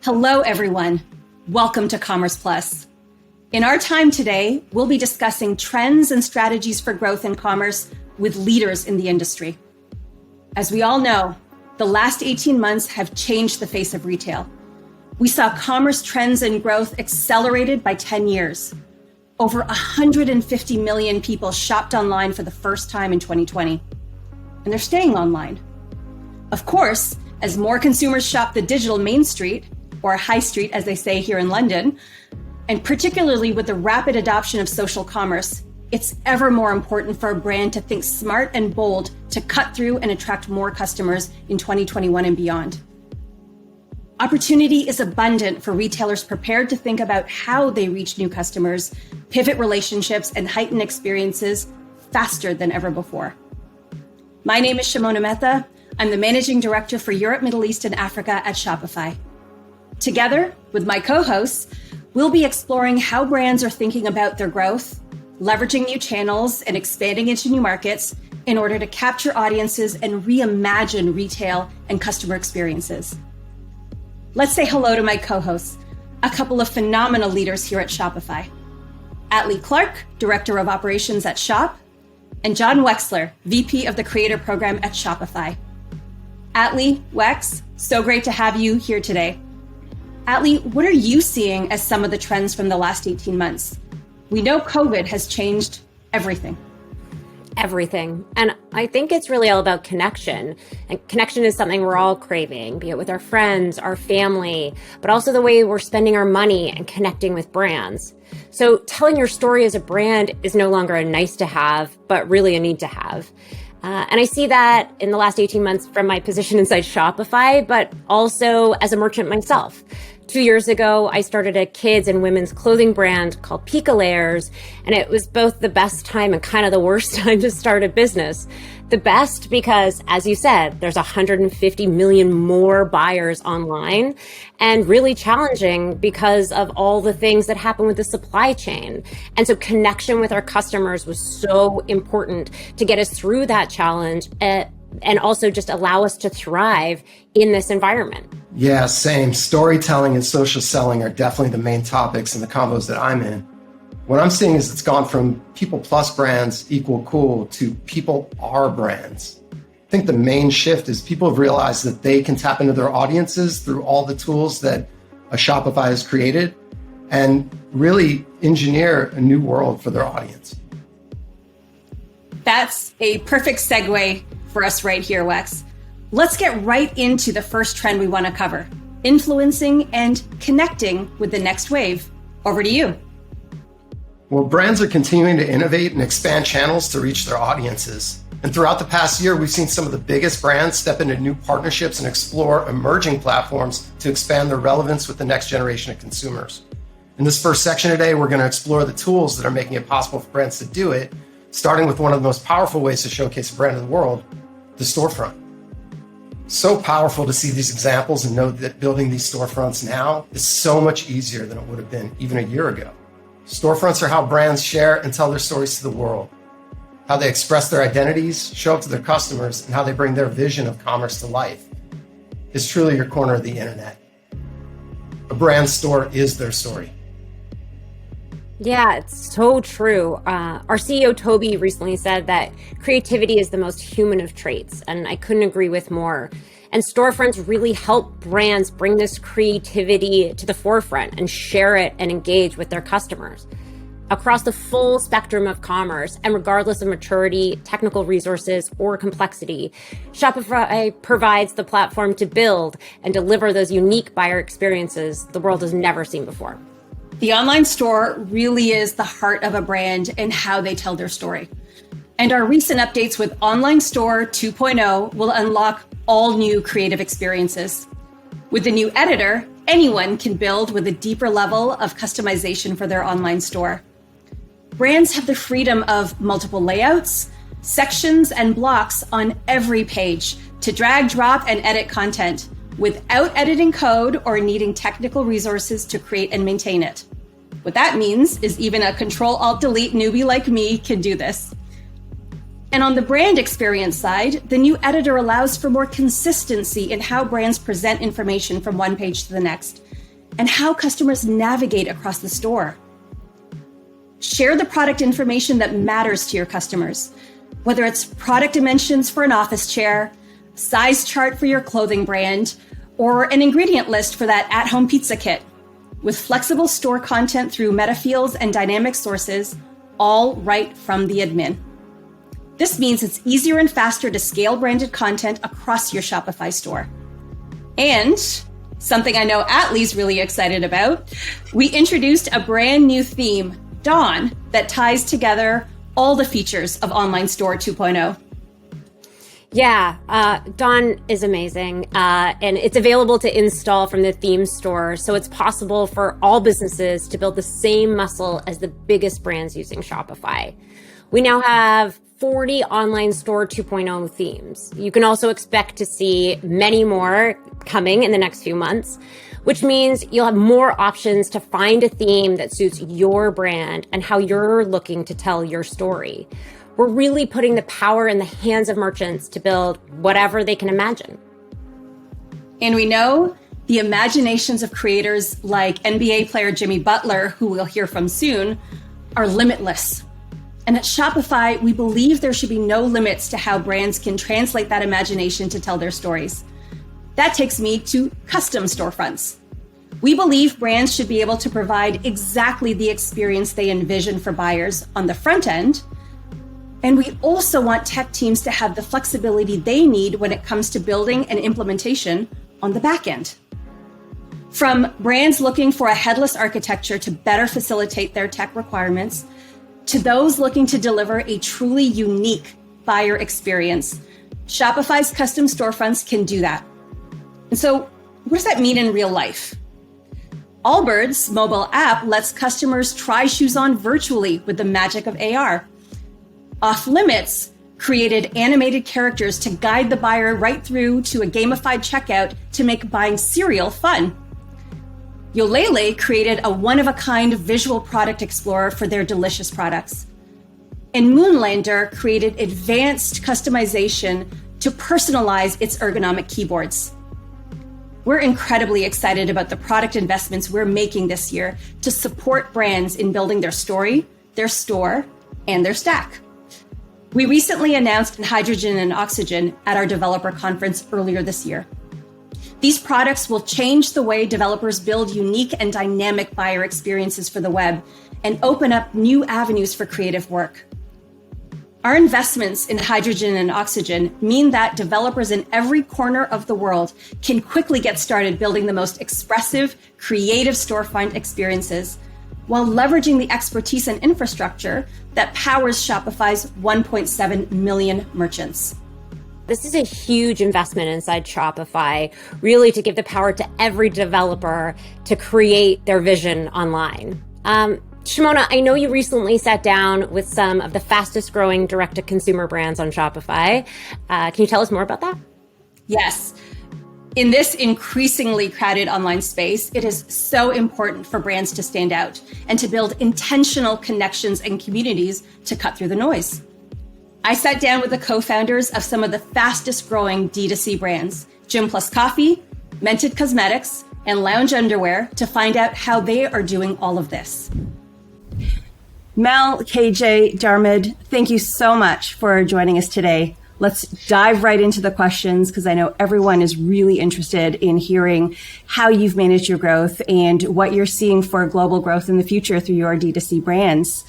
Hello, everyone. Welcome to Commerce Plus. In our time today, we'll be discussing trends and strategies for growth in commerce with leaders in the industry. As we all know, the last 18 months have changed the face of retail. We saw commerce trends and growth accelerated by 10 years. Over 150 million people shopped online for the first time in 2020, and they're staying online. Of course, as more consumers shop the digital main street, or high street as they say here in London, and particularly with the rapid adoption of social commerce, it's ever more important for a brand to think smart and bold to cut through and attract more customers in 2021 and beyond. Opportunity is abundant for retailers prepared to think about how they reach new customers, pivot relationships, and heighten experiences faster than ever before. My name is Shimona Mehta. I'm the Managing Director for Europe, Middle East, and Africa at Shopify. Together with my co-hosts, we'll be exploring how brands are thinking about their growth, leveraging new channels, and expanding into new markets in order to capture audiences and reimagine retail and customer experiences. Let's say hello to my co-hosts, a couple of phenomenal leaders here at Shopify. Atlee Clark, Director of Operations at Shop, and John Wexler, VP of the Creator Program at Shopify. Atlee, Wex, so great to have you here today. Atlee, what are you seeing as some of the trends from the last 18 months? We know COVID has changed everything. Everything. And I think it's really all about connection. And connection is something we're all craving, be it with our friends, our family, but also the way we're spending our money and connecting with brands. So telling your story as a brand is no longer a nice to have, but really a need to have. And I see that in the last 18 months from my position inside Shopify, but also as a merchant myself. 2 years ago, I started a kids and women's clothing brand called Pika Layers, and it was both the best time and kind of the worst time to start a business. The best because, as you said, there's 150 million more buyers online, and really challenging because of all the things that happen with the supply chain. And so connection with our customers was so important to get us through that challenge and also just allow us to thrive in this environment. Yeah, same. Storytelling and social selling are definitely the main topics in the combos that I'm in. What I'm seeing is it's gone from people plus brands equal cool to people are brands. I think the main shift is people have realized that they can tap into their audiences through all the tools that a Shopify has created and really engineer a new world for their audience. That's a perfect segue for us right here, Wex. Let's get right into the first trend we want to cover, influencing and connecting with the next wave. Over to you. Well, brands are continuing to innovate and expand channels to reach their audiences. And throughout the past year, we've seen some of the biggest brands step into new partnerships and explore emerging platforms to expand their relevance with the next generation of consumers. In this first section today, we're going to explore the tools that are making it possible for brands to do it, starting with one of the most powerful ways to showcase a brand in the world, the storefront. So powerful to see these examples and know that building these storefronts now is so much easier than it would have been even a year ago. Storefronts are how brands share and tell their stories to the world, how they express their identities, show up to their customers, and how they bring their vision of commerce to life. It's truly your corner of the internet. A brand store is their story. Yeah, it's so true. Our CEO, Toby, recently said that creativity is the most human of traits, and I couldn't agree with more. And storefronts really help brands bring this creativity to the forefront and share it and engage with their customers. Across the full spectrum of commerce, and regardless of maturity, technical resources, or complexity, Shopify provides the platform to build and deliver those unique buyer experiences the world has never seen before. The online store really is the heart of a brand and how they tell their story. And our recent updates with Online Store 2.0 will unlock all new creative experiences. With the new editor, anyone can build with a deeper level of customization for their online store. Brands have the freedom of multiple layouts, sections, and blocks on every page to drag, drop, and edit content without editing code or needing technical resources to create and maintain it. What that means is even a Control-Alt-Delete newbie like me can do this. And on the brand experience side, the new editor allows for more consistency in how brands present information from one page to the next, and how customers navigate across the store. Share the product information that matters to your customers, whether it's product dimensions for an office chair, size chart for your clothing brand, or an ingredient list for that at-home pizza kit. With flexible store content through metafields and dynamic sources, all right from the admin. This means it's easier and faster to scale branded content across your Shopify store. And something I know Atlee's really excited about, we introduced a brand new theme, Dawn, that ties together all the features of Online Store 2.0. Yeah, Dawn is amazing, and it's available to install from the theme store, so it's possible for all businesses to build the same muscle as the biggest brands using Shopify. We now have 40 Online Store 2.0 themes. You can also expect to see many more coming in the next few months, which means you'll have more options to find a theme that suits your brand and how you're looking to tell your story. We're really putting the power in the hands of merchants to build whatever they can imagine. And we know the imaginations of creators like NBA player Jimmy Butler, who we'll hear from soon, are limitless. And at Shopify, we believe there should be no limits to how brands can translate that imagination to tell their stories. That takes me to custom storefronts. We believe brands should be able to provide exactly the experience they envision for buyers on the front end. And we also want tech teams to have the flexibility they need when it comes to building and implementation on the back end. From brands looking for a headless architecture to better facilitate their tech requirements, to those looking to deliver a truly unique buyer experience, Shopify's custom storefronts can do that. And so, what does that mean in real life? Allbirds' mobile app lets customers try shoes on virtually with the magic of AR. Off Limits created animated characters to guide the buyer right through to a gamified checkout to make buying cereal fun. Yolele created a one-of-a-kind visual product explorer for their delicious products. And Moonlander created advanced customization to personalize its ergonomic keyboards. We're incredibly excited about the product investments we're making this year to support brands in building their story, their store, and their stack. We recently announced Hydrogen and Oxygen at our developer conference earlier this year. These products will change the way developers build unique and dynamic buyer experiences for the web and open up new avenues for creative work. Our investments in Hydrogen and Oxygen mean that developers in every corner of the world can quickly get started building the most expressive, creative storefront experiences while leveraging the expertise and infrastructure that powers Shopify's 1.7 million merchants. This is a huge investment inside Shopify, really to give the power to every developer to create their vision online. Shimona, I know you recently sat down with some of the fastest growing direct-to-consumer brands on Shopify. Can you tell us more about that? Yes. In this increasingly crowded online space, it is so important for brands to stand out and to build intentional connections and communities to cut through the noise. I sat down with the co-founders of some of the fastest growing D2C brands, Gym Plus Coffee, Mented Cosmetics, and Lounge Underwear to find out how they are doing all of this. Mel, KJ, Darmid, thank you so much for joining us today. Let's dive right into the questions because I know everyone is really interested in hearing how you've managed your growth and what you're seeing for global growth in the future through your D2C brands.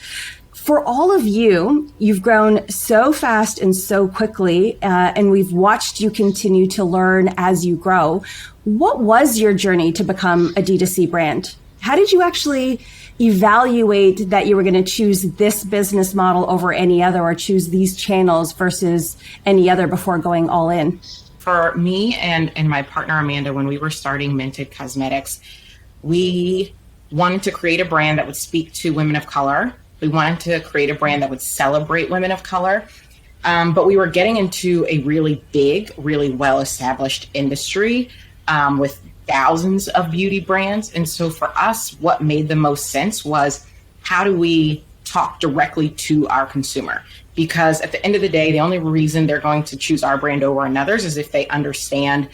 For all of you, you've grown so fast and so quickly, and we've watched you continue to learn as you grow. What was your journey to become a D2C brand? How did you actually evaluate that you were going to choose this business model over any other or choose these channels versus any other before going all in? For me and my partner, Amanda, when we were starting Mented Cosmetics, we wanted to create a brand that would speak to women of color. We wanted to create a brand that would celebrate women of color. But we were getting into a really big, really well-established industry with thousands of beauty brands. And so for us, what made the most sense was how do we talk directly to our consumer? Because at the end of the day, the only reason they're going to choose our brand over another's is if they understand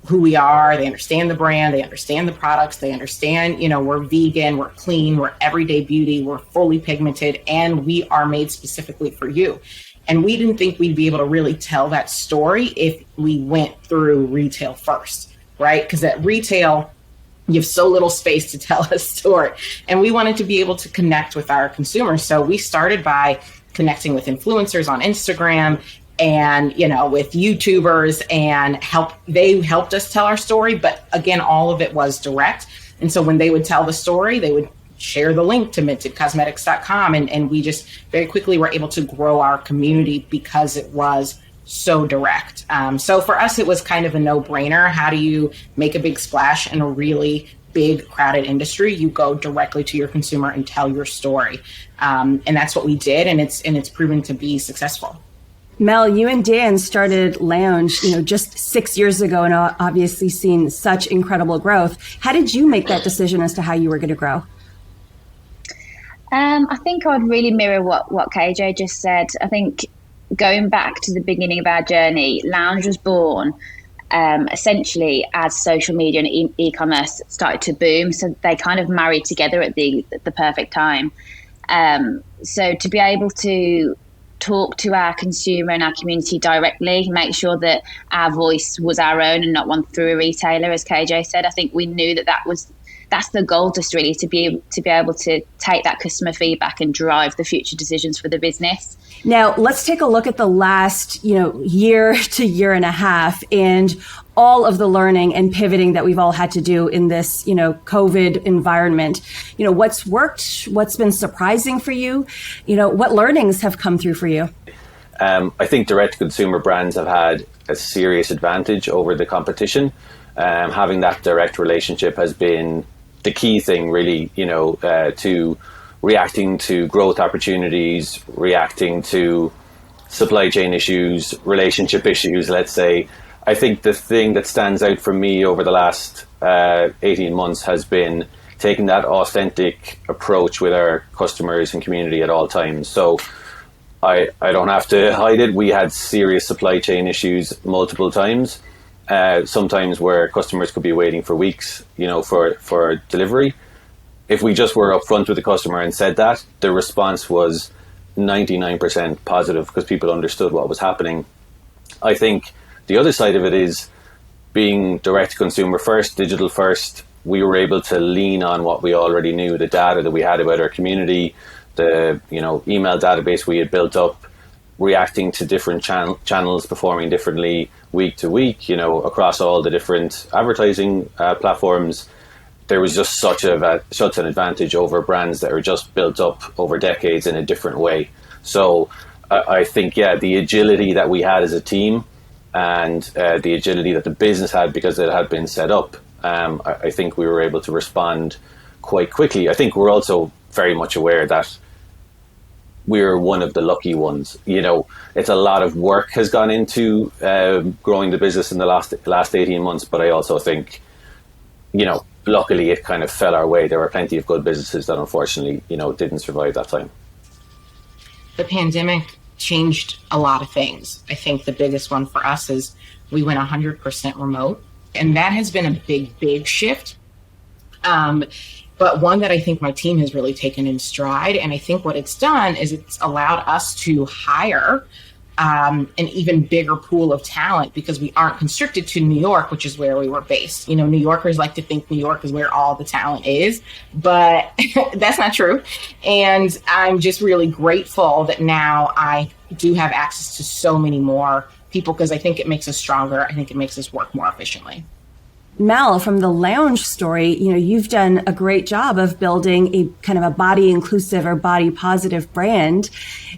who we are. They understand the brand. They understand the products. They understand, we're vegan, we're clean, we're everyday beauty, we're fully pigmented, and we are made specifically for you. And we didn't think we'd be able to really tell that story if we went through retail first, right? Because at retail, you have so little space to tell a story. And we wanted to be able to connect with our consumers. So we started by connecting with influencers on Instagram and, with YouTubers, and they helped us tell our story. But again, all of it was direct. And so when they would tell the story, they would share the link to mintedcosmetics.com. And we just very quickly were able to grow our community because it was so direct. So for us, it was kind of a no-brainer. How do you make a big splash in a really big crowded industry? You go directly to your consumer and tell your story. And that's what we did. And it's proven to be successful. Mel, you and Dan started Lounge, just 6 years ago, and obviously seen such incredible growth. How did you make that decision as to how you were going to grow? I think I'd really mirror what KJ just said. I think going back to the beginning of our journey, Lounge was born essentially as social media and e-commerce started to boom. So they kind of married together at the perfect time. So to be able to talk to our consumer and our community directly, make sure that our voice was our own and not one through a retailer, as KJ said, I think we knew that's the goal, just really to be able to take that customer feedback and drive the future decisions for the business. Now, let's take a look at the last, year to year and a half and all of the learning and pivoting that we've all had to do in this, COVID environment. What's worked? What's been surprising for you? What learnings have come through for you? I think direct-to-consumer brands have had a serious advantage over the competition. Having that direct relationship has been the key thing, really, to reacting to growth opportunities, reacting to supply chain issues, relationship issues, let's say. I think the thing that stands out for me over the last 18 months has been taking that authentic approach with our customers and community at all times. So I don't have to hide it. We had serious supply chain issues multiple times, sometimes where customers could be waiting for weeks, for delivery. If we just were upfront with the customer and said that, the response was 99% positive because people understood what was happening. I think the other side of it is being direct to consumer first, digital first. We were able to lean on what we already knew, the data that we had about our community, the email database we had built up, reacting to different channels performing differently week to week, across all the different advertising platforms. There was just such an advantage over brands that are just built up over decades in a different way. So I think, the agility that we had as a team and the agility that the business had because it had been set up, I think we were able to respond quite quickly. I think we're also very much aware that we're one of the lucky ones. It's a lot of work has gone into growing the business in the last 18 months, but I also think, luckily it kind of fell our way. There were plenty of good businesses that unfortunately, didn't survive that time. The pandemic changed a lot of things. I think the biggest one for us is we went 100% remote, and that has been a big shift. But one that I think my team has really taken in stride. And I think what it's done is it's allowed us to hire an even bigger pool of talent because we aren't constricted to New York, which is where we were based. New Yorkers like to think New York is where all the talent is, but that's not true. And I'm just really grateful that now I do have access to so many more people because I think it makes us stronger. I think it makes us work more efficiently. Mel, from the Lounge story, you've done a great job of building a kind of a body inclusive or body positive brand.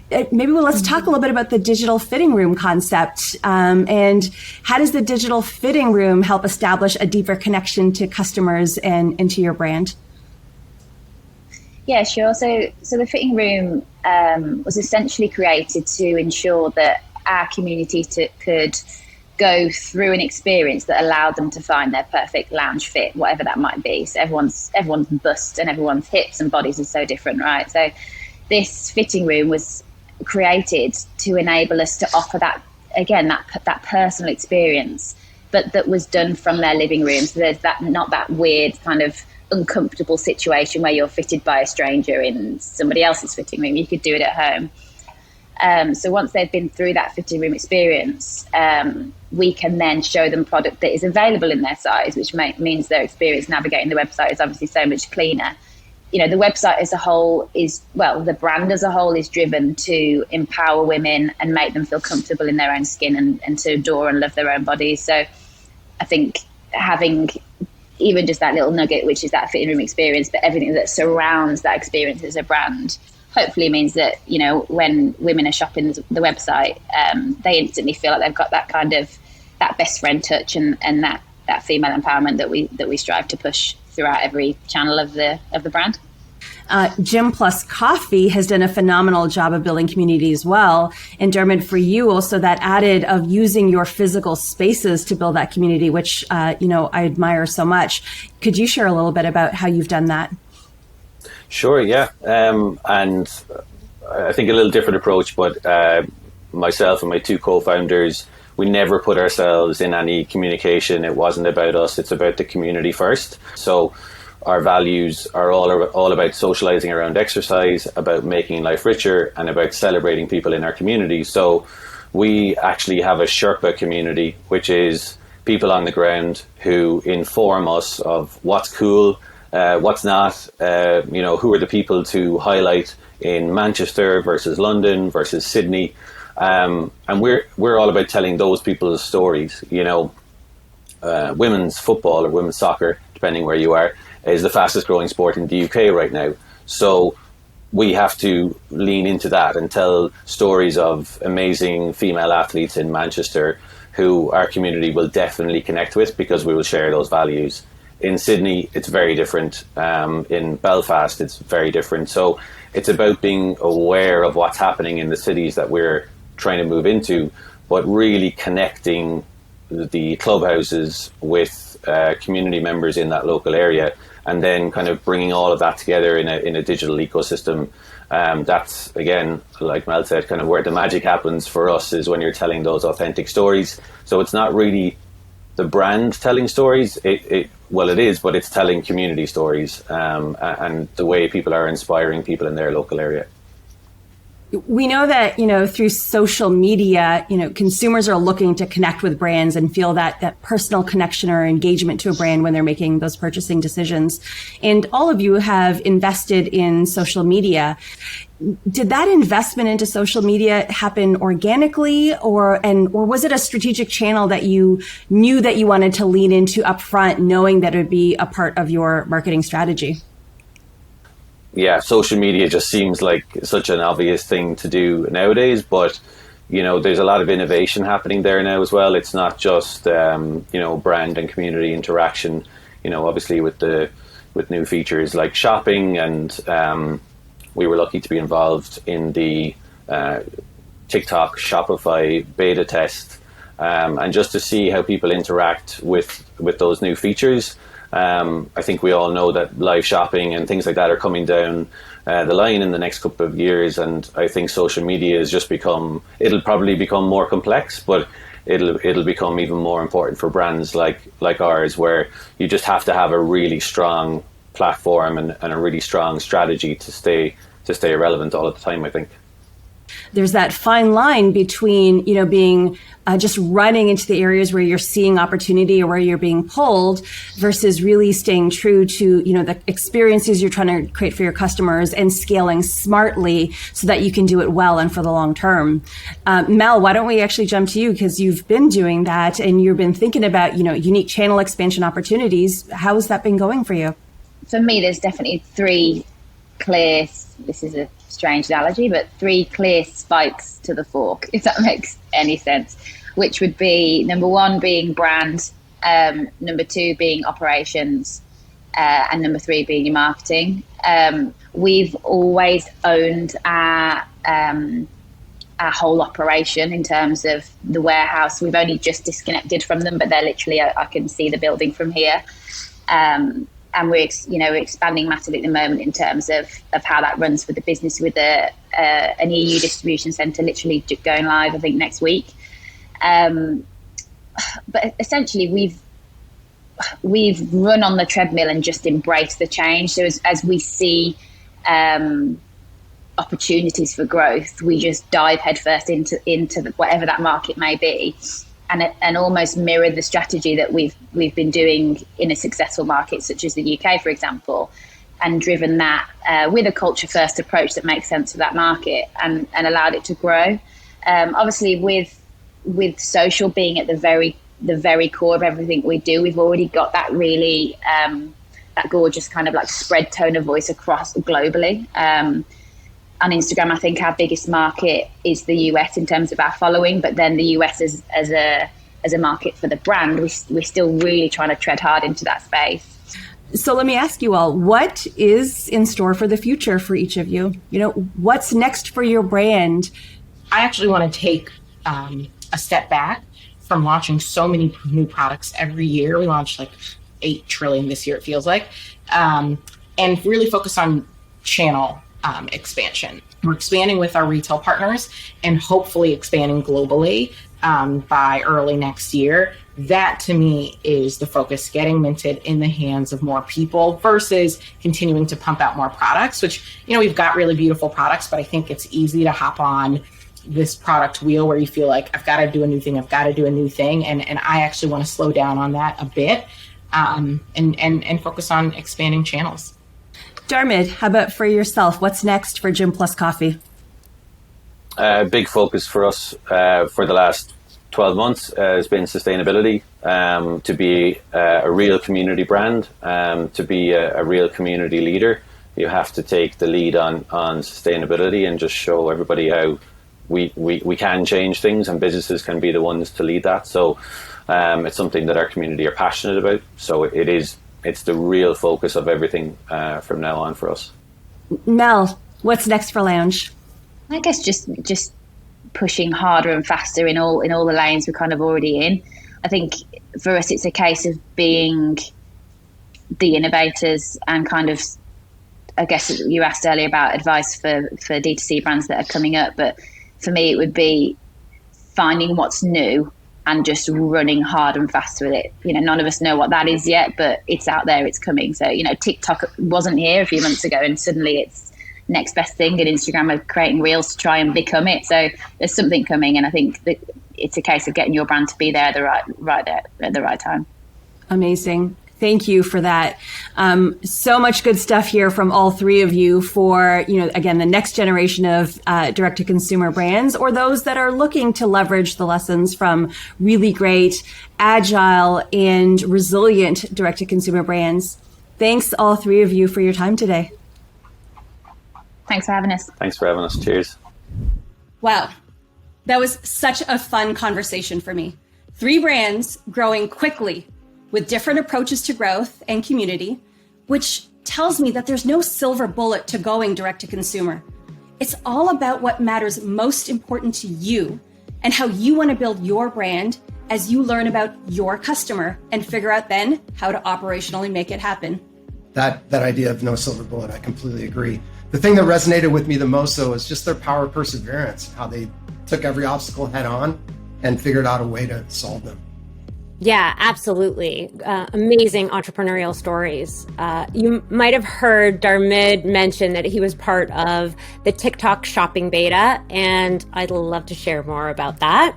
Maybe let's talk a little bit about the digital fitting room concept. And how does the digital fitting room help establish a deeper connection to customers and to your brand? Yeah, sure. So the fitting room was essentially created to ensure that our community could go through an experience that allowed them to find their perfect lounge fit, whatever that might be. So everyone's bust and everyone's hips and bodies are so different, right? So this fitting room was created to enable us to offer that, again, that personal experience but that was done from their living room. So there's not that weird kind of uncomfortable situation where you're fitted by a stranger in somebody else's fitting room. You could do it at home. So once they've been through that fitting room experience, we can then show them product that is available in their size, which means their experience navigating the website is obviously so much cleaner. The website as a whole the brand as a whole is driven to empower women and make them feel comfortable in their own skin and to adore and love their own bodies. So I think having even just that little nugget, which is that fitting room experience, but everything that surrounds that experience as a brand, hopefully means that, when women are shopping the website, they instantly feel like they've got that kind of that best friend touch and that female empowerment that we strive to push throughout every channel of the brand. Gym Plus Coffee has done a phenomenal job of building community as well. And Dermot, for you also that added of using your physical spaces to build that community, which, I admire so much. Could you share a little bit about how you've done that? Sure, yeah. And I think a little different approach, but myself and my two co-founders, we never put ourselves in any communication. It wasn't about us. It's about the community first. So our values are all about socializing around exercise, about making life richer, and about celebrating people in our community. So we actually have a Sherpa community, which is people on the ground who inform us of what's cool, what's not, who are the people to highlight in Manchester versus London versus Sydney. And we're all about telling those people's stories. Women's football or women's soccer, depending where you are, is the fastest growing sport in the UK right now. So we have to lean into that and tell stories of amazing female athletes in Manchester who our community will definitely connect with because we will share those values. In Sydney, it's very different. In Belfast, it's very different. So it's about being aware of what's happening in the cities that we're trying to move into, but really connecting the clubhouses with community members in that local area, and then kind of bringing all of that together in a digital ecosystem. That's, again, like Mel said, kind of where the magic happens for us is when you're telling those authentic stories. So it's not really the brand telling stories. It is, but it's telling community stories and the way people are inspiring people in their local area. We know that, through social media, consumers are looking to connect with brands and feel that personal connection or engagement to a brand when they're making those purchasing decisions. And all of you have invested in social media. Did that investment into social media happen organically or was it a strategic channel that you knew that you wanted to lean into upfront, knowing that it would be a part of your marketing strategy? Yeah, social media just seems like such an obvious thing to do nowadays, but there's a lot of innovation happening there now as well. It's not just brand and community interaction. Obviously with new features like shopping, and we were lucky to be involved in the TikTok Shopify beta test, and just to see how people interact with those new features. I think we all know that live shopping and things like that are coming down the line in the next couple of years, and I think social media has just it'll probably become more complex, but it'll become even more important for brands like ours, where you just have to have a really strong platform and a really strong strategy to stay relevant all of the time, I think. There's that fine line between, being just running into the areas where you're seeing opportunity or where you're being pulled versus really staying true to, the experiences you're trying to create for your customers and scaling smartly so that you can do it well and for the long term. Mel, why don't we actually jump to you, because you've been doing that and you've been thinking about, unique channel expansion opportunities. How has that been going for you? For me, there's definitely three clear, this is a strange analogy, but three clear spikes to the fork, if that makes any sense, which would be number one being brand, number two being operations, and number three being your marketing. We've always owned our whole operation in terms of the warehouse. We've only just disconnected from them, but they're literally, I can see the building from here. And we're expanding massively at the moment in terms of how that runs for the business, with an EU distribution centre literally going live, I think, next week. but essentially we've run on the treadmill and just embraced the change. So as we see opportunities for growth, we just dive headfirst into whatever that market may be, and almost mirror the strategy that we've been doing in a successful market such as the UK, for example, and driven that with a culture first approach that makes sense for that market and allowed it to grow. Obviously, with social being at the very core of everything we do, we've already got that really that gorgeous kind of like spread tone of voice across globally. On Instagram, I think our biggest market is the US in terms of our following, but then the US as a market for the brand, we're still really trying to tread hard into that space. So let me ask you all, what is in store for the future for each of you? You know, what's next for your brand? I actually want to take a step back from launching so many new products every year. We launched like 8 trillion this year, it feels like, and really focus on channel expansion. We're expanding with our retail partners and hopefully expanding globally by early next year. That to me is the focus, getting Minted in the hands of more people versus continuing to pump out more products, which, you know, we've got really beautiful products, but I think it's easy to hop on this product wheel where you feel like I've got to do a new thing. And I actually want to slow down on that a bit and focus on expanding channels. Darmid, how about for yourself? What's next for Gym Plus Coffee? Big focus for us for the last 12 months has been sustainability, to be a real community brand, to be a real community leader. You have to take the lead on sustainability and just show everybody how we can change things, and businesses can be the ones to lead that. So it's something that our community are passionate about. So it's the real focus of everything from now on for us. Mel, what's next for Lounge? I guess just pushing harder and faster in all the lanes we're kind of already in. I think for us it's a case of being the innovators and kind of, I guess you asked earlier about advice for D2C brands that are coming up, but for me it would be finding what's new and just running hard and fast with it. You know, none of us know what that is yet, but it's out there, it's coming. So, you know, TikTok wasn't here a few months ago and suddenly it's next best thing, and Instagram are creating reels to try and become it. So there's something coming, and I think that it's a case of getting your brand to be there at the right time. Amazing. Thank you for that. So much good stuff here from all three of you for, you know, again, the next generation of direct-to-consumer brands, or those that are looking to leverage the lessons from really great, agile, and resilient direct-to-consumer brands. Thanks, all three of you, for your time today. Thanks for having us. Thanks for having us. Cheers. Wow. That was such a fun conversation for me. 3 brands growing quickly with different approaches to growth and community, which tells me that there's no silver bullet to going direct to consumer. It's all about what matters most important to you and how you want to build your brand as you learn about your customer and figure out then how to operationally make it happen. That idea of no silver bullet, I completely agree. The thing that resonated with me the most, though, is just their power of perseverance, how they took every obstacle head on and figured out a way to solve them. Yeah, absolutely. Amazing entrepreneurial stories. You might have heard Darmid mention that he was part of the TikTok shopping beta, and I'd love to share more about that.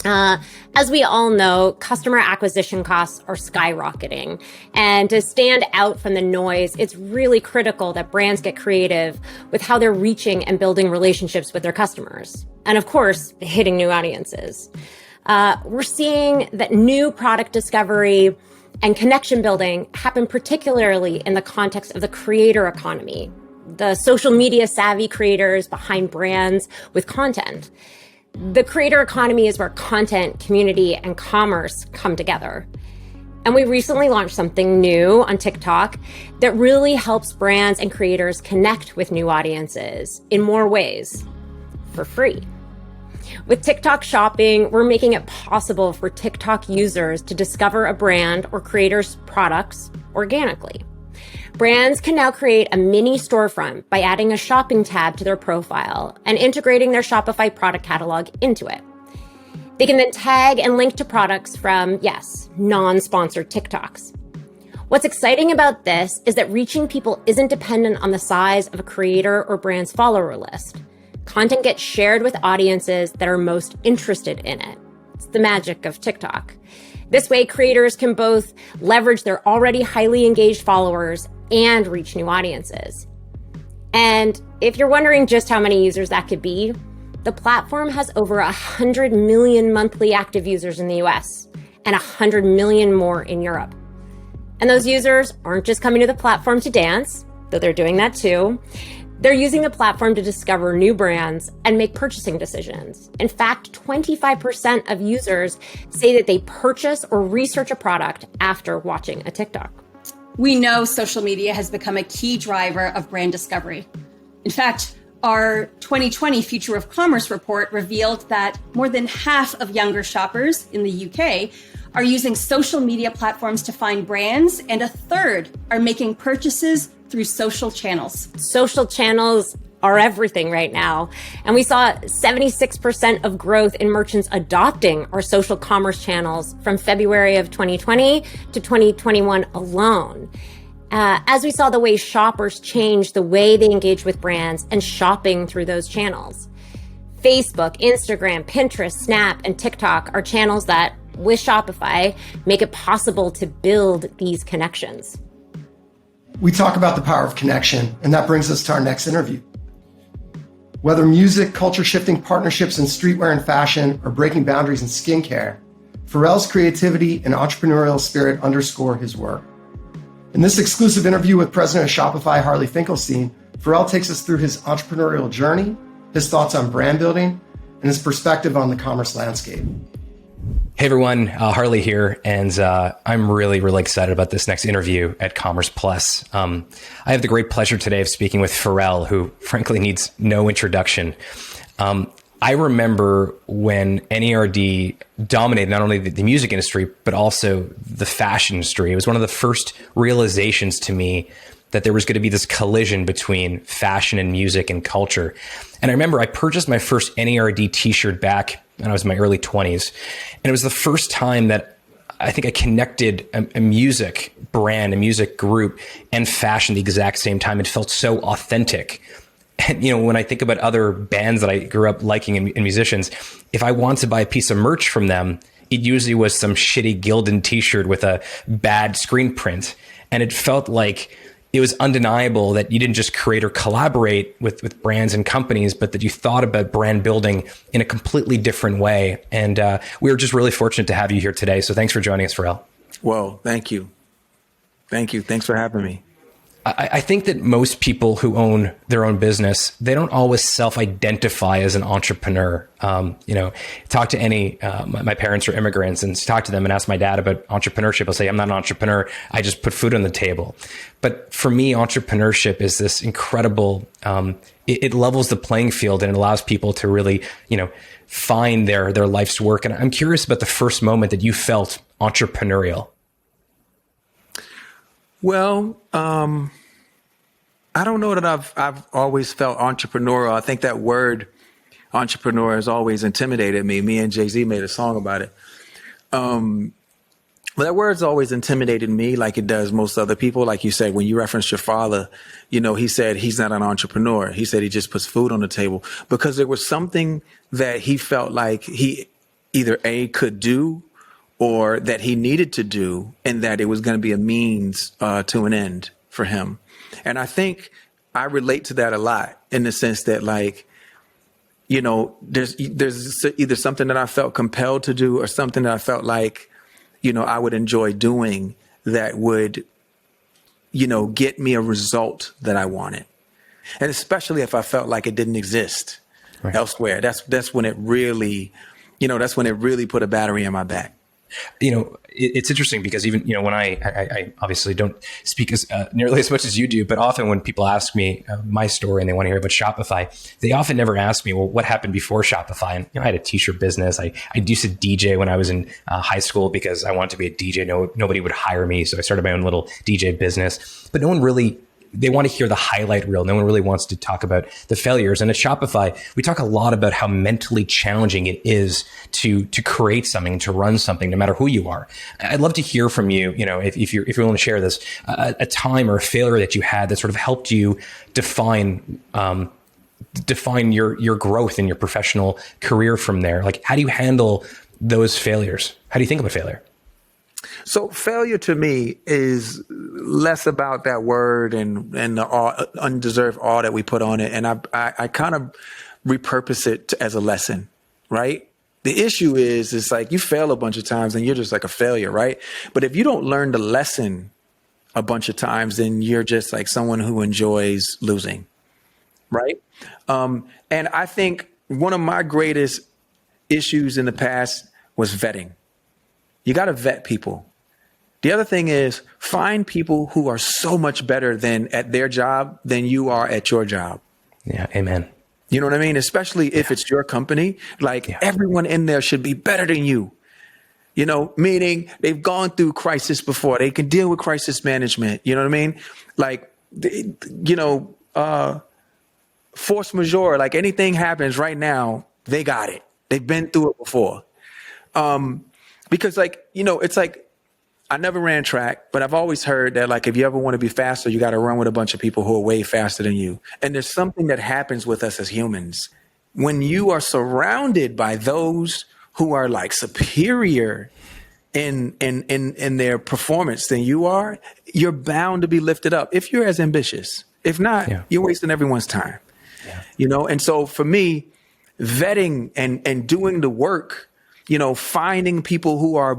As we all know, customer acquisition costs are skyrocketing. And to stand out from the noise, it's really critical that brands get creative with how they're reaching and building relationships with their customers. And of course, hitting new audiences. We're seeing that new product discovery and connection building happen particularly in the context of the creator economy, the social media savvy creators behind brands with content. The creator economy is where content, community, and commerce come together. And we recently launched something new on TikTok that really helps brands and creators connect with new audiences in more ways for free. With TikTok shopping, we're making it possible for TikTok users to discover a brand or creator's products organically. Brands can now create a mini storefront by adding a shopping tab to their profile and integrating their Shopify product catalog into it. They can then tag and link to products from, yes, non-sponsored TikToks. What's exciting about this is that reaching people isn't dependent on the size of a creator or brand's follower list. Content gets shared with audiences that are most interested in it. It's the magic of TikTok. This way, creators can both leverage their already highly engaged followers and reach new audiences. And if you're wondering just how many users that could be, the platform has over 100 million monthly active users in the US and 100 million more in Europe. And those users aren't just coming to the platform to dance, though they're doing that too. They're using the platform to discover new brands and make purchasing decisions. In fact, 25% of users say that they purchase or research a product after watching a TikTok. We know social media has become a key driver of brand discovery. In fact, our 2020 Future of Commerce report revealed that more than half of younger shoppers in the UK are using social media platforms to find brands, and a third are making purchases through social channels. Social channels are everything right now. And we saw 76% of growth in merchants adopting our social commerce channels from February of 2020 to 2021 alone. As we saw the way shoppers change the way they engage with brands and shopping through those channels. Facebook, Instagram, Pinterest, Snap, and TikTok are channels that, with Shopify, make it possible to build these connections. We talk about the power of connection, and that brings us to our next interview. Whether music, culture-shifting partnerships in streetwear and fashion, or breaking boundaries in skincare, Pharrell's creativity and entrepreneurial spirit underscore his work. In this exclusive interview with President of Shopify, Harley Finkelstein, Pharrell takes us through his entrepreneurial journey, his thoughts on brand building, and his perspective on the commerce landscape. Hey everyone, Harley here, and I'm really excited about this next interview at Commerce Plus. I have the great pleasure today of speaking with Pharrell, who frankly needs no introduction. I remember when NERD dominated not only the music industry, but also the fashion industry. It was one of the first realizations to me that there was going to be this collision between fashion and music and culture. And I remember I purchased my first NERD t-shirt back when I was in my early 20s. And it was the first time that I think I connected a music brand, a music group, and fashion at the exact same time. It felt so authentic. And, you know, when I think about other bands that I grew up liking and musicians, if I want to buy a piece of merch from them, it usually was some shitty Gildan t-shirt with a bad screen print. And it felt like it was undeniable that you didn't just create or collaborate with brands and companies, but that you thought about brand building in a completely different way. And we were just really fortunate to have you here today. So thanks for joining us, Pharrell. Well, thank you. Thank you. Thanks for having me. I think that most people who own their own business, they don't always self-identify as an entrepreneur. You know, talk to any, my parents are immigrants, and talk to them and ask my dad about entrepreneurship. I'll say, I'm not an entrepreneur. I just put food on the table. But for me, entrepreneurship is this incredible, it levels the playing field and it allows people to really, you know, find their life's work. And I'm curious about the first moment that you felt entrepreneurial. Well, I don't know that I've always felt entrepreneurial. I think that word entrepreneur has always intimidated me. Me and Jay-Z made a song about it. But that word's always intimidated me like it does most other people. Like you said, when you referenced your father, you know, he said he's not an entrepreneur. He said he just puts food on the table because there was something that he felt like he either could do or that he needed to do, and that it was going to be a means to an end for him. And I think I relate to that a lot in the sense that, like, you know, there's either something that I felt compelled to do or something that I felt like, you know, I would enjoy doing that would, you know, get me a result that I wanted. And especially if I felt like it didn't exist elsewhere. That's when it really, you know, that's when it really put a battery in my back. You know, it's interesting because even, you know, when I obviously don't speak as nearly as much as you do, but often when people ask me my story and they want to hear about Shopify, they often never ask me, well, what happened before Shopify? And, you know, I had a t-shirt business. I used to DJ when I was in high school because I wanted to be a DJ. Nobody would hire me. So I started my own little DJ business, but no one really they want to hear the highlight reel. No one really wants to talk about the failures. And at Shopify, we talk a lot about how mentally challenging it is to create something, to run something, no matter who you are. I'd love to hear from you, if you're willing to share this, a time or a failure that you had that sort of helped you define your growth in your professional career from there. Like, how do you handle those failures? How do you think about failure? So failure to me is less about that word and the undeserved awe that we put on it. And I kind of repurpose it as a lesson, right? The issue is, it's like you fail a bunch of times and you're just like a failure, right? But if you don't learn the lesson a bunch of times, then you're just like someone who enjoys losing, right? And I think one of my greatest issues in the past was vetting. You got to vet people. The other thing is, find people who are so much better at their job than you are at your job. Yeah. Amen. You know what I mean? Especially if it's your company, everyone in there should be better than you. Meaning they've gone through crisis before. They can deal with crisis management. You know what I mean? Like, force majeure, like anything happens right now, they got it. They've been through it before. Because it's like, I never ran track, but I've always heard that, like, if you ever want to be faster, you got to run with a bunch of people who are way faster than you. And there's something that happens with us as humans. When you are surrounded by those who are like superior in their performance than you are, you're bound to be lifted up if you're as ambitious. If not, you're wasting everyone's time. Yeah. And so for me, vetting and doing the work, finding people who are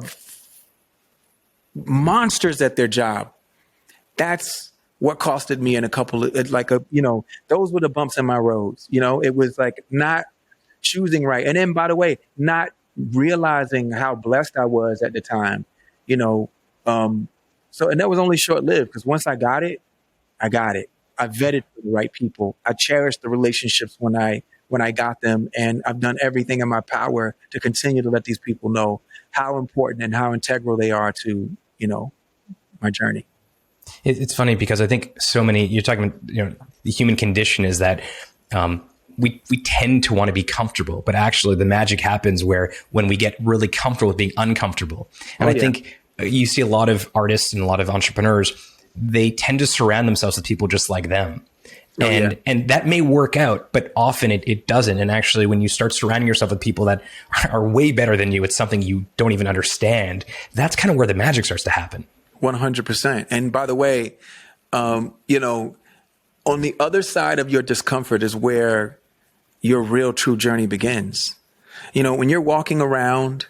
monsters at their job, that's what costed me in a couple of, those were the bumps in my roads. It was like not choosing right. And then, by the way, not realizing how blessed I was at the time, and that was only short lived, because once I got it. I vetted for the right people. I cherished the relationships when I got them, and I've done everything in my power to continue to let these people know how important and how integral they are to, my journey. It's funny because I think you're talking about, the human condition is that we tend to want to be comfortable, but actually the magic happens when we get really comfortable with being uncomfortable. And I think you see a lot of artists and a lot of entrepreneurs, they tend to surround themselves with people just like them. And that may work out, but often it doesn't. And actually, when you start surrounding yourself with people that are way better than you, it's something you don't even understand. That's kind of where the magic starts to happen. 100%. And by the way, on the other side of your discomfort is where your real true journey begins. When you're walking around,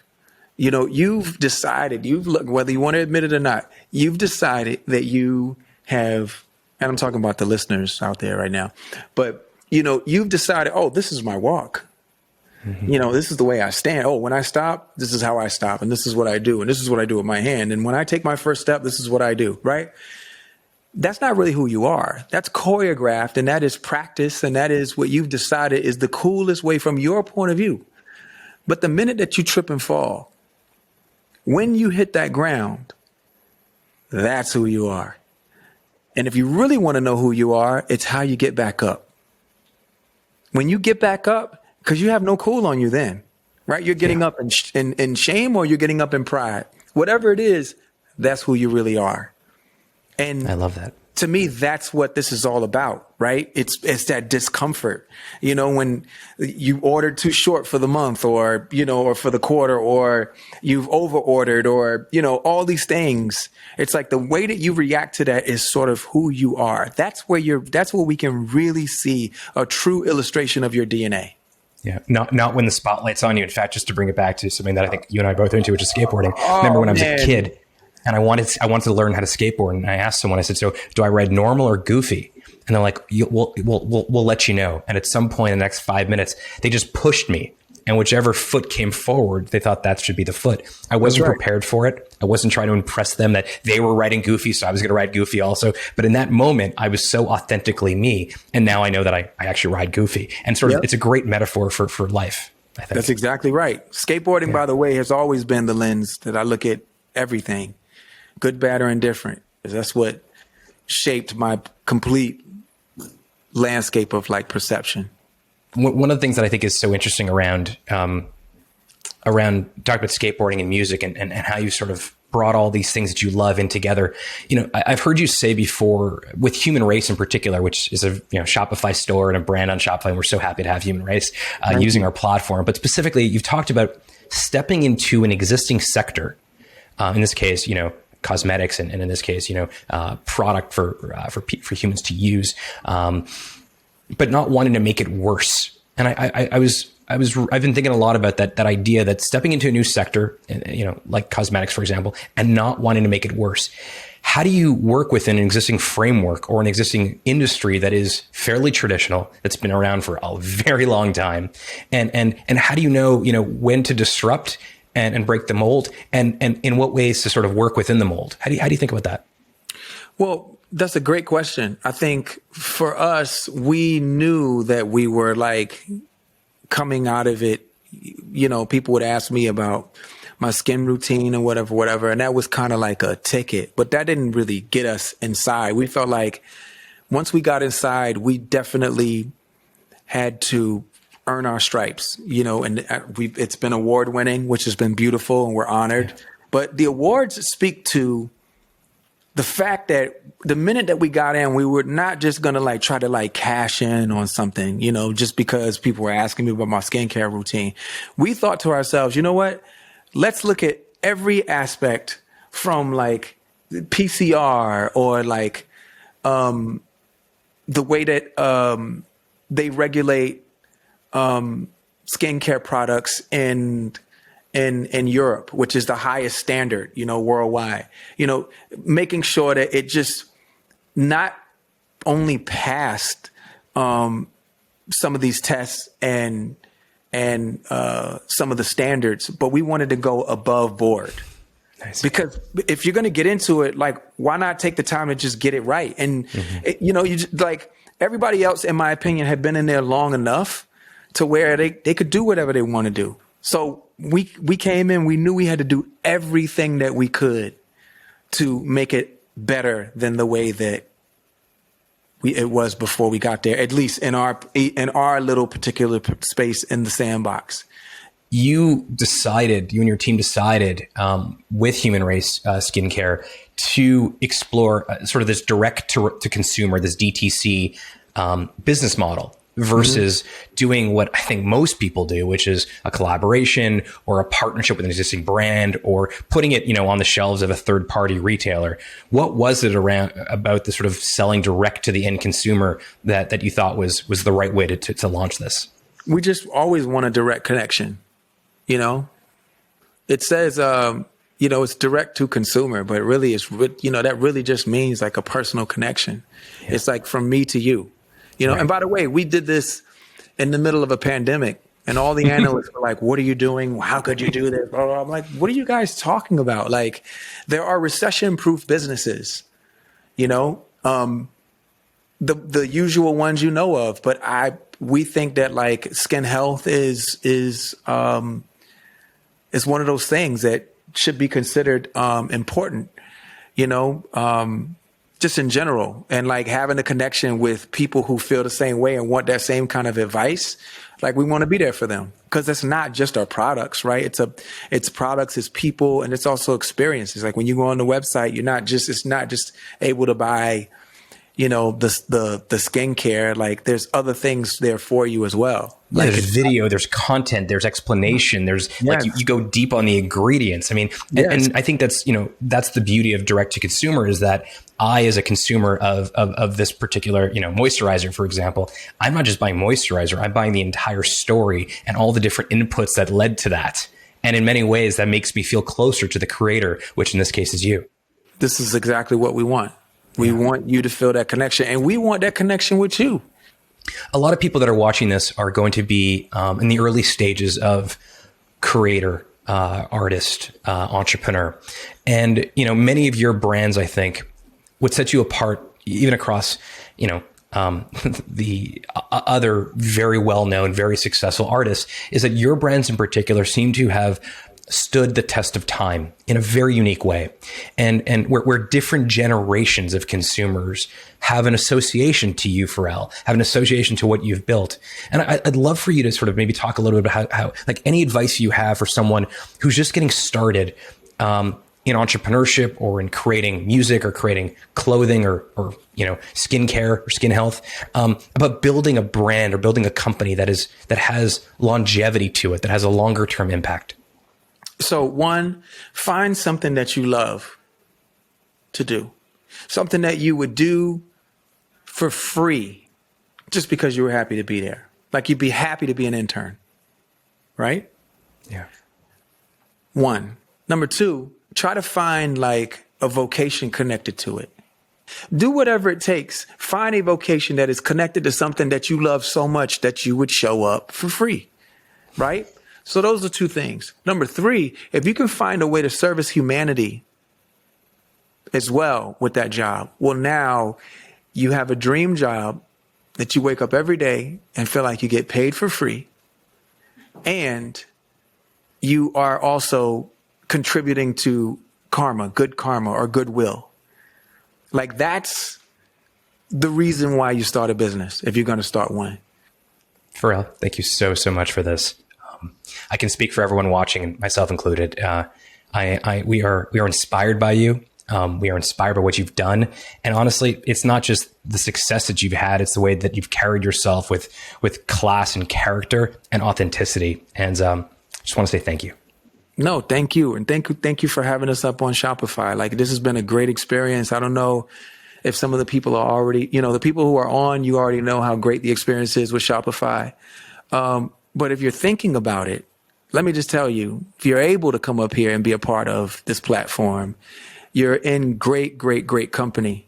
you've decided, whether you want to admit it or not, you've decided that you have, and I'm talking about the listeners out there right now, but, you've decided, oh, this is my walk. Mm-hmm. This is the way I stand. Oh, when I stop, this is how I stop. And this is what I do. And this is what I do with my hand. And when I take my first step, this is what I do. Right. That's not really who you are. That's choreographed, and that is practice. And that is what you've decided is the coolest way from your point of view. But the minute that you trip and fall, when you hit that ground, that's who you are. And if you really want to know who you are, it's how you get back up. When you get back up, because you have no cool on you then, right? You're getting up in shame, or you're getting up in pride. Whatever it is, that's who you really are. And I love that. To me, that's what this is all about, right? It's that discomfort, when you ordered too short for the month, or, or for the quarter, or you've over ordered, or, all these things. It's like the way that you react to that is sort of who you are. That's where we can really see a true illustration of your DNA. Yeah, not when the spotlight's on you. In fact, just to bring it back to something that I think you and I both are into, which is skateboarding. Remember when I was a kid and I wanted to learn how to skateboard, and I asked someone, I said, so do I ride normal or goofy? And they're like, we'll let you know. And at some point in the next 5 minutes, they just pushed me. And whichever foot came forward, they thought that should be the foot. I wasn't prepared for it. I wasn't trying to impress them that they were riding goofy, so I was going to ride goofy also. But in that moment, I was so authentically me. And now I know that I actually ride goofy. And sort of, it's a great metaphor for life, I think. That's exactly right. Skateboarding, by the way, has always been the lens that I look at everything, good, bad, or indifferent. That's what shaped my complete landscape of like perception. One of the things that I think is so interesting around talking about skateboarding and music and how you sort of brought all these things that you love in together. I've heard you say before with Human Race in particular, which is a Shopify store and a brand on Shopify. And we're so happy to have Human Race using our platform. But specifically, you've talked about stepping into an existing sector. In this case, cosmetics, and in this case, product for humans to use, but not wanting to make it worse. And I've been thinking a lot about that idea that stepping into a new sector, like cosmetics, for example, and not wanting to make it worse. How do you work within an existing framework or an existing industry that is fairly traditional, that's been around for a very long time? And how do you know when to disrupt and break the mold, and in what ways to sort of work within the mold? How do you think about that? Well, that's a great question. I think for us, we knew that we were like coming out of it. People would ask me about my skin routine and whatever. And that was kind of like a ticket, but that didn't really get us inside. We felt like once we got inside, we definitely had to earn our stripes, and it's been award winning, which has been beautiful, and we're honored. But the awards speak to the fact that the minute that we got in, we were not just going to try to cash in on something, just because people were asking me about my skincare routine. We thought to ourselves, you know what? Let's look at every aspect from PCR or the way that they regulate skincare products in Europe, which is the highest standard, worldwide, making sure that it just not only passed some of these tests and some of the standards, but we wanted to go above board. Nice. Because if you're going to get into it, why not take the time to just get it right? And, you just, everybody else, in my opinion, had been in there long enough to where they could do whatever they want to do. So we came in, we knew we had to do everything that we could to make it better than the way that it was before we got there, at least in our little particular space in the sandbox. You and your team decided with Human Race Skincare to explore sort of this direct to consumer, this DTC business model versus doing what I think most people do, which is a collaboration or a partnership with an existing brand or putting it, on the shelves of a third party retailer. What was it about the sort of selling direct to the end consumer that you thought was the right way to launch this? We just always want a direct connection. It says, it's direct to consumer, but really it's, that really just means a personal connection. Yeah. It's from me to you. Right. And by the way, we did this in the middle of a pandemic and all the analysts were like, what are you doing? How could you do this? I'm like, what are you guys talking about? There are recession-proof businesses, the usual ones of, but we think that skin health is one of those things that should be considered important, just in general, and having a connection with people who feel the same way and want that same kind of advice. We want to be there for them because it's not just our products, right? It's products, it's people, and it's also experiences. When you go on the website, it's not just able to buy, the skincare. There's other things there for you as well. There's video, there's content, there's explanation, there's you go deep on the ingredients. I mean, and I think that's, that's the beauty of direct to consumer is that I, as a consumer of this particular, moisturizer, for example, I'm not just buying moisturizer, I'm buying the entire story and all the different inputs that led to that. And in many ways that makes me feel closer to the creator, which in this case is you. This is exactly what we want. We want you to feel that connection, and we want that connection with you. A lot of people that are watching this are going to be in the early stages of creator, artist, entrepreneur. And, many of your brands, I think, would set you apart even across, the other very well-known, very successful artists, is that your brands in particular seem to have stood the test of time in a very unique way, and where different generations of consumers have an association to you, Pharrell, have an association to what you've built. And I'd love for you to sort of maybe talk a little bit about how like any advice you have for someone who's just getting started in entrepreneurship or in creating music or creating clothing or skincare or skin health, about building a brand or building a company that has longevity to it, that has a longer term impact. So one, find something that you love to do, something that you would do for free just because you were happy to be there. Like you'd be happy to be an intern, right? Yeah. One. Number two, try to find like a vocation connected to it. Do whatever it takes. Find a vocation that is connected to something that you love so much that you would show up for free, right? So those are two things. Number three, if you can find a way to service humanity as well with that job, well, now you have a dream job that you wake up every day and feel like you get paid for free. And you are also contributing to karma, good karma or goodwill. Like that's the reason why you start a business if you're going to start one. Pharrell, thank you so much for this. I can speak for everyone watching, and myself included. We are inspired by you. We are inspired by what you've done. And honestly, it's not just the success that you've had, it's the way that you've carried yourself with class and character and authenticity. And just want to say thank you. No, thank you. And thank you for having us up on Shopify. Like this has been a great experience. I don't know if some of the people are already, the people who are on, you already know how great the experience is with Shopify. But if you're thinking about it, let me just tell you, if you're able to come up here and be a part of this platform, you're in great, great, great company.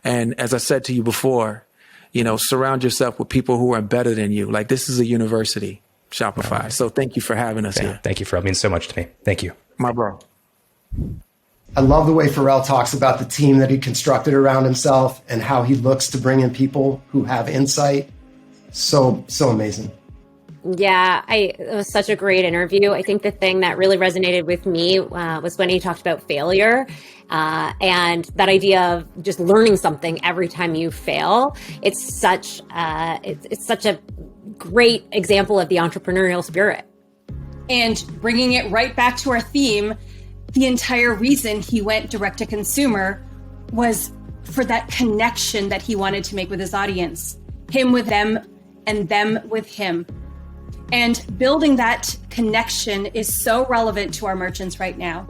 And as I said to you before, surround yourself with people who are better than you. Like this is a university, Shopify. So thank you for having us here. Thank you, Pharrell. It means so much to me. Thank you. My bro. I love the way Pharrell talks about the team that he constructed around himself and how he looks to bring in people who have insight. So amazing. Yeah, it was such a great interview. I think the thing that really resonated with me was when he talked about failure and that idea of just learning something every time you fail. It's such a great example of the entrepreneurial spirit. And bringing it right back to our theme, the entire reason he went direct to consumer was for that connection that he wanted to make with his audience, him with them and them with him. And building that connection is so relevant to our merchants right now.